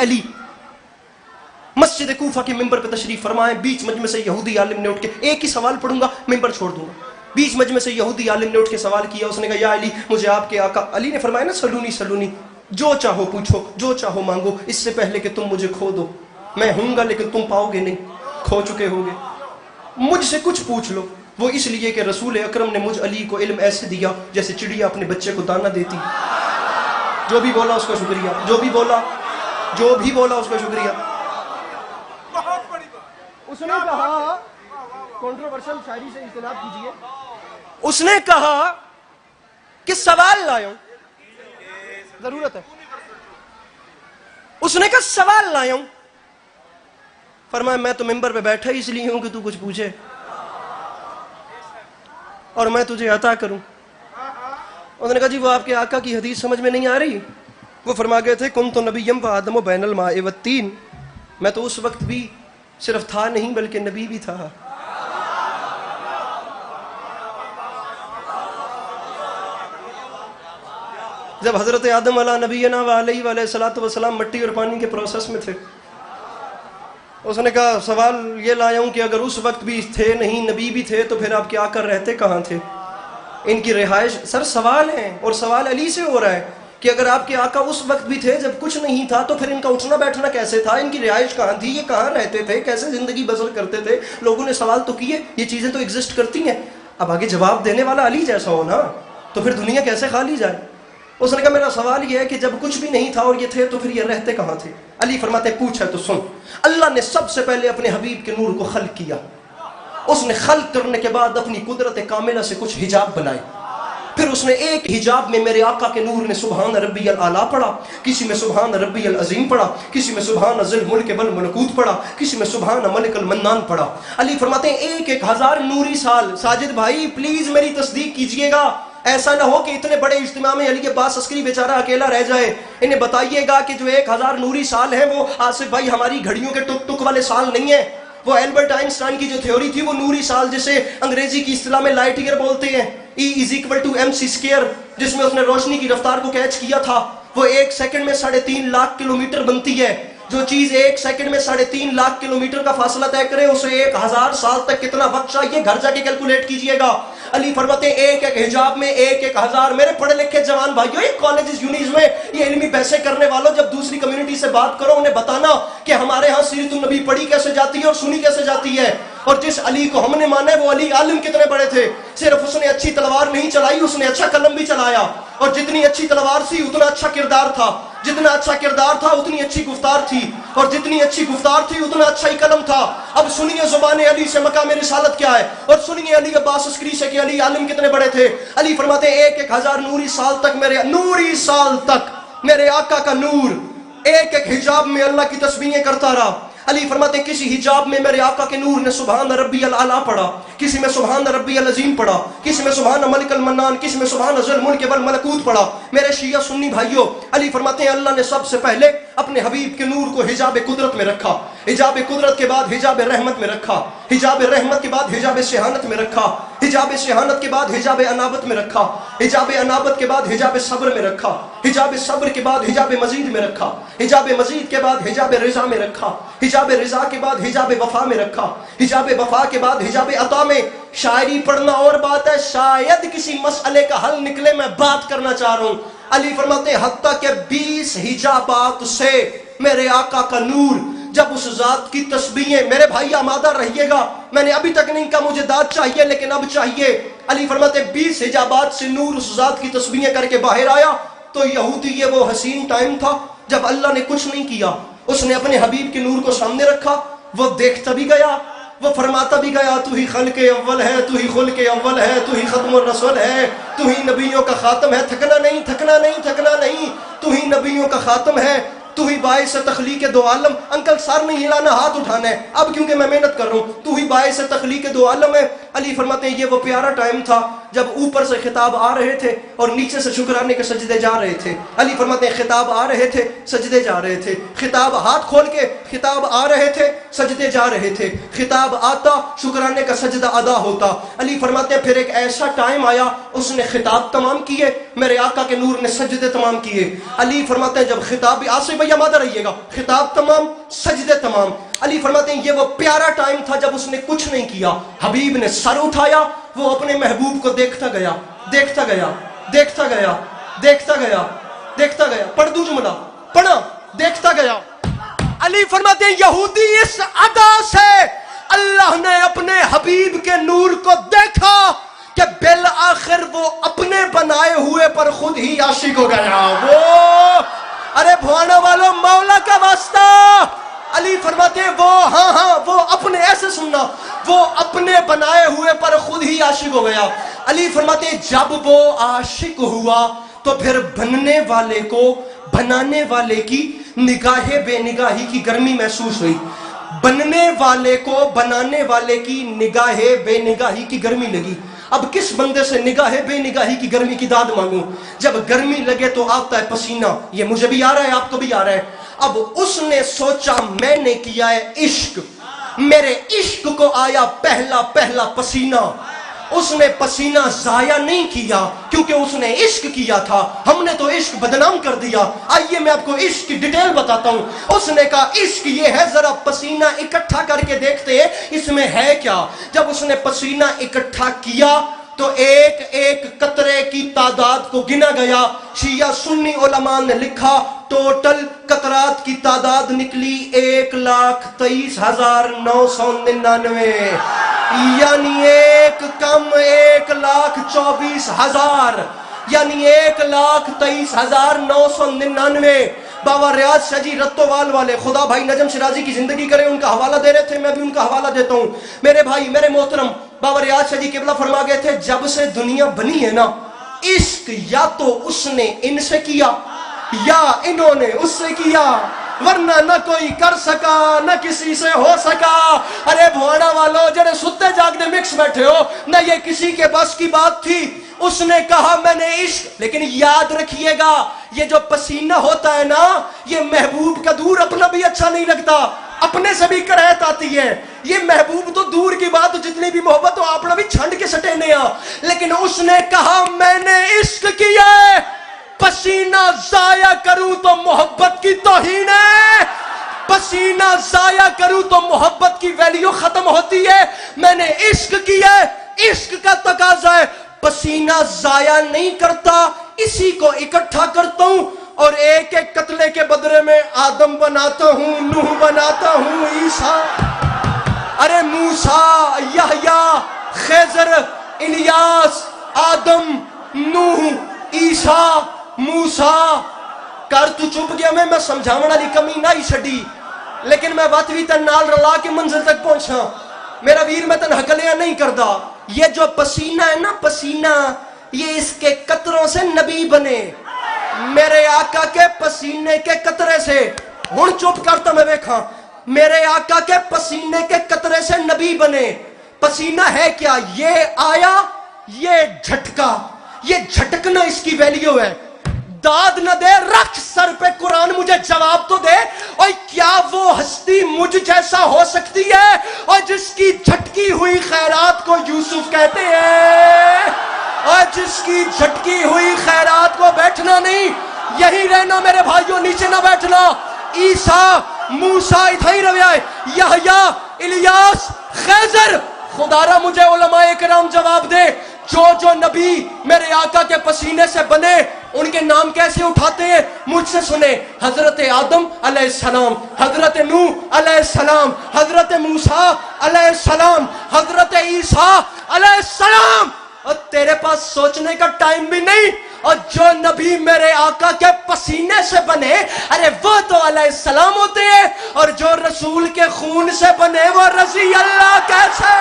علی مسجد کوفہ کے ممبر پہ تشریف فرمائے، بیچ مجمع سے یہودی عالم نے اٹھ کے، ایک ہی سوال پڑھوں گا ممبر چھوڑ دوں گا، بیچ مجمع سے یہودی عالم نے اٹھ کے سوال کیا، اس نے کہا یا علی مجھے آپ کے آقا، علی نے فرمایا نا سلونی سلونی، جو چاہو پوچھو جو چاہو مانگو، اس سے پہلے کہ تم مجھے کھو دو، میں ہوں گا لیکن تم پاؤ گے نہیں، کھو چکے ہوگے، مجھ سے کچھ پوچھ لو۔ وہ اس لیے کہ رسول اکرم نے مجھ علی کو علم ایسے دیا جیسے چڑیا اپنے بچے کو دانہ دیتی۔ جو بھی بولا اس کا شکریہ، جو بھی بولا اس کا شکریہ۔ اس نے کہا کنٹروورشل شاعری سے اجتناب کیجئے، اس نے کہا کہ سوال لایا ہوں، ضرورت ہے، اس نے کہا سوال لایا ہوں، فرمایا میں تو ممبر پہ بیٹھا اس لیے ہوں کہ تو کچھ پوچھے اور میں تجھے عطا کروں۔ انہوں نے کہا جی وہ آپ کے آقا کی حدیث سمجھ میں نہیں آ رہی؟ وہ فرما گئے تھے کنت نبیم وآدم بین الماء والطین، میں تو اس وقت بھی صرف تھا نہیں بلکہ نبی بھی تھا۔ جب حضرت آدم علیہ نبینا وعلیہ الصلوۃ والسلام مٹی اور پانی کے پروسیس میں تھے، اس نے کہا سوال یہ لایا ہوں کہ اگر اس وقت بھی تھے نہیں نبی بھی تھے تو پھر آپ کیا کر رہتے، کہاں تھے؟ ان کی رہائش، سر سوال ہے اور سوال علی سے ہو رہا ہے کہ اگر آپ کے آقا اس وقت بھی تھے جب کچھ نہیں تھا تو پھر ان کا اٹھنا بیٹھنا کیسے تھا، ان کی رہائش کہاں تھی، یہ کہاں رہتے تھے، کیسے زندگی بسر کرتے تھے؟ لوگوں نے سوال تو کیے، یہ چیزیں تو ایگزسٹ کرتی ہیں، اب آگے جواب دینے والا علی جیسا ہو نا، تو پھر دنیا کیسے خالی جائے؟ اس نے کہا میرا سوال یہ ہے کہ جب کچھ بھی نہیں تھا اور یہ تھے تو پھر یہ رہتے کہاں تھے؟ علی فرماتے پوچھا تو سن، اللہ نے سب سے پہلے اپنے حبیب کے نور کو خلق کیا، اس نے خلق کرنے کے بعد اپنی قدرت کاملہ سے کچھ حجاب بنائے، پھر اس نے ایک حجاب میں میرے آقا کے نور نے سبحان ربی الاعلیٰ پڑھا، کسی میں سبحان ربی العظیم پڑھا، کسی میں سبحان ذی الملک والملکوت پڑھا، کسی میں سبحان ملک المنان پڑھا۔ علی فرماتے ہیں 1000 نوری سال، ساجد بھائی پلیز میری تصدیق کیجئے گا، ایسا نہ ہو کہ اتنے بڑے اجتماع میں علی عباس عسکری بیچارہ اکیلا رہ جائے، انہیں بتائیے گا کہ جو 1000 نوری سال ہیں وہ آصف بھائی ہماری گھڑیوں کے ٹک ٹک والے سال نہیں ہیں، وہ البرٹ آئنسٹائن کی جو تھیوری تھی وہ نوری سال، جسے انگریزی کی اصطلاح میں لائٹ ایئر بولتے ہیں، E=mc²، جس میں اس نے روشنی کی رفتار کو کیچ کیا تھا، وہ 1 سیکنڈ میں 3.5 لاکھ کلومیٹر بنتی ہے، جو چیز 1 سیکنڈ میں 3.5 لاکھ کلومیٹر کا فاصلہ طے کرے اسے 1000 سال تک کتنا وقت چاہیے، گھر جا کے کیلکولیٹ کیجئے گا۔ علی فرماتے ہیں 1 حجاب میں 1000، میرے پڑھے لکھے جوان بھائیوں، یہ کالجز یونیز میں یہ علمی بحثیں کرنے والوں، جب دوسری کمیونٹی سے بات کرو انہیں بتانا کہ ہمارے ہاں سیرت النبی پڑھی کیسے جاتی ہے اور سنی کیسے جاتی ہے، اور جس علی کو ہم نے مانا ہے وہ علی عالم کتنے بڑے تھے، صرف اس نے اچھی تلوار نہیں چلائی، اس نے اچھا قلم بھی چلایا، اور جتنی اچھی تلوار تھی اتنا اچھا کردار تھا، جتنا اچھا کردار تھا اتنی اچھی گفتار تھی، اور جتنی اچھی گفتار تھی اتنا اچھا ہی قلم تھا۔ اب سنیے زبان علی سے مقام رسالت کیا ہے، اور سنیے علی عباس عسکری سے کہ علی عالم کتنے بڑے تھے۔ علی فرماتے ہیں 1000 نوری سال تک میرے آقا کا نور 1 حجاب میں اللہ کی تسبیحیں کرتا رہا۔ علی فرماتے ہیں کسی حجاب میں میرے آقا کے نور نے سبحان ربی الاعلیٰ پڑھا، کسی میں سبحان ربی العظیم پڑھا، کسی میں سبحان ملک المنان، کسی میں سبحان ذی الملک والملکوت پڑھا۔ میرے شیعہ سنی بھائیوں، علی فرماتے ہیں اللہ نے سب سے پہلے اپنے حبیب کے نور کو حجاب قدرت میں رکھا، حجاب قدرت کے بعد حجاب رحمت میں رکھا، حجاب رحمت کے بعد حجاب سہانت میں رکھا، حجاب سہانت کے بعد حجاب انابت میں رکھا، حجاب انابت کے بعد حجاب صبر میں رکھا، حجاب صبر کے بعد حجاب مزید میں رکھا، حجاب مزید کے بعد حجاب رضا میں رکھا، حجاب رضا کے بعد حجاب وفا میں رکھا، حجاب وفا کے بعد حجاب عطا میں۔ شاعری پڑھنا اور بات ہے، شاید کسی مسئلے کا حل نکلے، میں بات کرنا چاہ رہا ہوں۔ علی فرماتے ہیں حتیٰ کہ 20 حجابات سے میرے آقا کا نور، جب اس ذات کی تسبیحیں، میرے بھائی آمادہ رہیے گا، میں نے ابھی تک نہیں کہا مجھے داد چاہیے لیکن اب چاہیے۔ علی فرماتے ہیں 20 حجابات سے نور اس ذات کی تسبیحیں کر کے باہر آیا، تو یہودی یہ وہ حسین ٹائم تھا جب اللہ نے کچھ نہیں کیا، اس نے اپنے حبیب کے نور کو سامنے رکھا، وہ دیکھتا بھی گیا، وہ فرماتا بھی گیا تو ہی خلق اول ہے، تو ہی خلق اول ہے، تو ہی ختم الرسول ہے، تو ہی نبیوں کا خاتم ہے، تھکنا نہیں تھکنا نہیں تھکنا نہیں، تو ہی نبیوں کا خاتم ہے، تو ہی باعث تخلیق دو عالم۔ انکل سر نہیں ہلانا، ہاتھ اٹھانا ہے اب کیونکہ میں محنت کر رہا ہوں۔ تو ہی باعث تخلیق دو عالم ہے۔ علی فرماتے ہیں یہ وہ پیارا ٹائم تھا جب اوپر سے خطاب آ رہے تھے اور نیچے سے شکرانے کے سجدے جا رہے تھے۔ علی فرماتے ہیں خطاب آ رہے تھے، سجدے جا رہے تھے، خطاب ہاتھ کھول کے خطاب آ رہے تھے، سجدے جا رہے تھے، خطاب آتا شکرانے کا سجدہ ادا ہوتا۔ علی فرماتے ہیں پھر ایک ایسا ٹائم آیا اس نے خطاب تمام کیے، میرے آقا کے نور نے سجدے تمام کیے۔ علی فرماتے ہیں جب خطاب آصف سمیہ مادہ رہیے گا، خطاب تمام، سجدے تمام. علی فرماتے ہیں یہ وہ پیارا ٹائم تھا جب اس نے کچھ نہیں کیا. حبیب نے سر اٹھایا، وہ اپنے محبوب کو دیکھتا گیا، دیکھتا گیا، دیکھتا گیا، دیکھتا گیا، دیکھتا گیا. پڑھ دوں جملہ، پڑھا، دیکھتا گیا. علی فرماتے ہیں یہودی اس ادا سے اللہ نے اپنے حبیب کے نور کو دیکھا کہ بالآخر وہ اپنے بنائے ہوئے پر خود ہی عاشق ہو گیا. وہ ارے بھوانا والوں مولا کا واسطہ. علی فرماتے ہیں وہ اپنے، ایسے سننا، وہ اپنے بنائے ہوئے پر خود ہی عاشق ہو گیا. علی فرماتے ہیں جب وہ عاشق ہوا تو پھر بننے والے کو بنانے والے کی نگاہ بے نگاہی کی گرمی محسوس ہوئی. بننے والے کو بنانے والے کی نگاہ بے نگاہی کی گرمی لگی. اب کس بندے سے نگاہ بے نگاہی کی گرمی کی داد مانگوں؟ جب گرمی لگے تو آتا ہے پسینہ. یہ مجھے بھی آ رہا ہے، آپ کو بھی آ رہا ہے. اب اس نے سوچا میں نے کیا ہے عشق، میرے عشق کو آیا پہلا پہلا پسینہ. اس نے پسینہ ضائع نہیں کیا کیونکہ اس نے عشق کیا تھا. ہم نے تو عشق بدنام کر دیا. آئیے میں آپ کو عشق کی ڈیٹیل بتاتا ہوں. اس نے کہا عشق یہ ہے، ذرا پسینہ اکٹھا کر کے دیکھتے ہیں اس میں ہے کیا. جب اس نے پسینہ اکٹھا کیا تو ایک ایک قطرے کی تعداد کو گنا گیا. شیعہ سنی علماء نے لکھا ٹوٹل قطرات کی تعداد نکلی 1,23,999، یعنی ایک کم 1,24,000، یعنی 1,23,999. بابا ریاض شاہ جی رتوال والے، خدا بھائی نجم شرازی کی زندگی کرے، ان کا حوالہ دے رہے تھے، میں بھی ان کا حوالہ دیتا ہوں. میرے بھائی میرے محترم، بابا ریاض شاہ جی قبلہ فرما گئے تھے جب سے دنیا بنی ہے نا، عشق یا تو اس نے ان سے کیا یا انہوں نے اس سے کیا، ورنہ نہ کوئی کر سکا نہ کسی سے ہو سکا. ارے بھوانا والو جڑے ستے جاگدے مکس بیٹھے ہو، نہ یہ کسی کے بس کی بات تھی. اس نے کہا میں نے عشق، لیکن یاد رکھیے گا یہ جو پسینہ ہوتا ہے نا، یہ محبوب کا دور اپنا بھی اچھا نہیں لگتا، اپنے سے بھی کراہت آتی ہے. یہ محبوب تو دور کی بات، جتنی بھی محبت ہو اپنا بھی چھنڈ کے سٹینے آ. لیکن اس نے کہا میں نے عشق کیا ہے، پسینہ ضائع کروں تو محبت کی توہین ہے، پسینہ ضائع کروں تو محبت کی ویلیو ختم ہوتی ہے. میں نے عشق کیا ہے، عشق کا تقاضا ہے. پسینہ ضائع نہیں کرتا، اسی کو اکٹھا کرتا ہوں اور ایک ایک قتلے کے بدلے میں آدم بناتا ہوں، نوح بناتا ہوں، عیسیٰ، ارے موسیٰ، یحییٰ، خضر، الیاس، آدم، نوح، عیسیٰ، موسیٰ. کر تو چپ گیا میں سمجھاون والی کمی نہ ہی چھڈی، لیکن میں بات بھی تن نال رلا کے منزل تک پہنچا. میرا ویر میں تن ہکلیاں نہیں کردا. یہ جو پسینہ ہے نا، پسینہ، یہ اس کے قطروں سے نبی بنے، میرے آقا کے پسینے کے قطرے سے. ہن چپ کرتا میں دیکھا، میرے آقا کے پسینے کے قطرے سے نبی بنے. پسینہ ہے کیا؟ یہ آیا، یہ جھٹکا، یہ جھٹکنا اس کی ویلیو ہے. داد نہ دے، رکھ سر پہ قرآن، مجھے جواب تو دے. اور کیا وہ ہستی مجھ جیسا ہو سکتی ہے اور جس کی جھٹکی ہوئی خیرات کو یوسف کہتے ہیں، اور جس کی جھٹکی ہوئی خیرات کو بیٹھنا نہیں، یہی رہنا میرے بھائیوں، نیچے نہ بیٹھنا. عیسیٰ، موسیٰ ادھر ہی رویا ہے، یحییٰ، الیاس، خضر. خدا را مجھے علماء کرام جواب دے، جو نبی میرے آقا کے پسینے سے بنے ان کے نام کیسے اٹھاتے ہیں؟ مجھ سے سنے. حضرت آدم علیہ السلام، حضرت نوح علیہ السلام، حضرت موسیٰ علیہ السلام، حضرت عیسیٰ علیہ السلام. اور تیرے پاس سوچنے کا ٹائم بھی نہیں. اور جو نبی میرے آقا کے پسینے سے بنے، ارے وہ تو علیہ السلام ہوتے ہیں، اور جو رسول کے خون سے بنے وہ رضی اللہ کیسے؟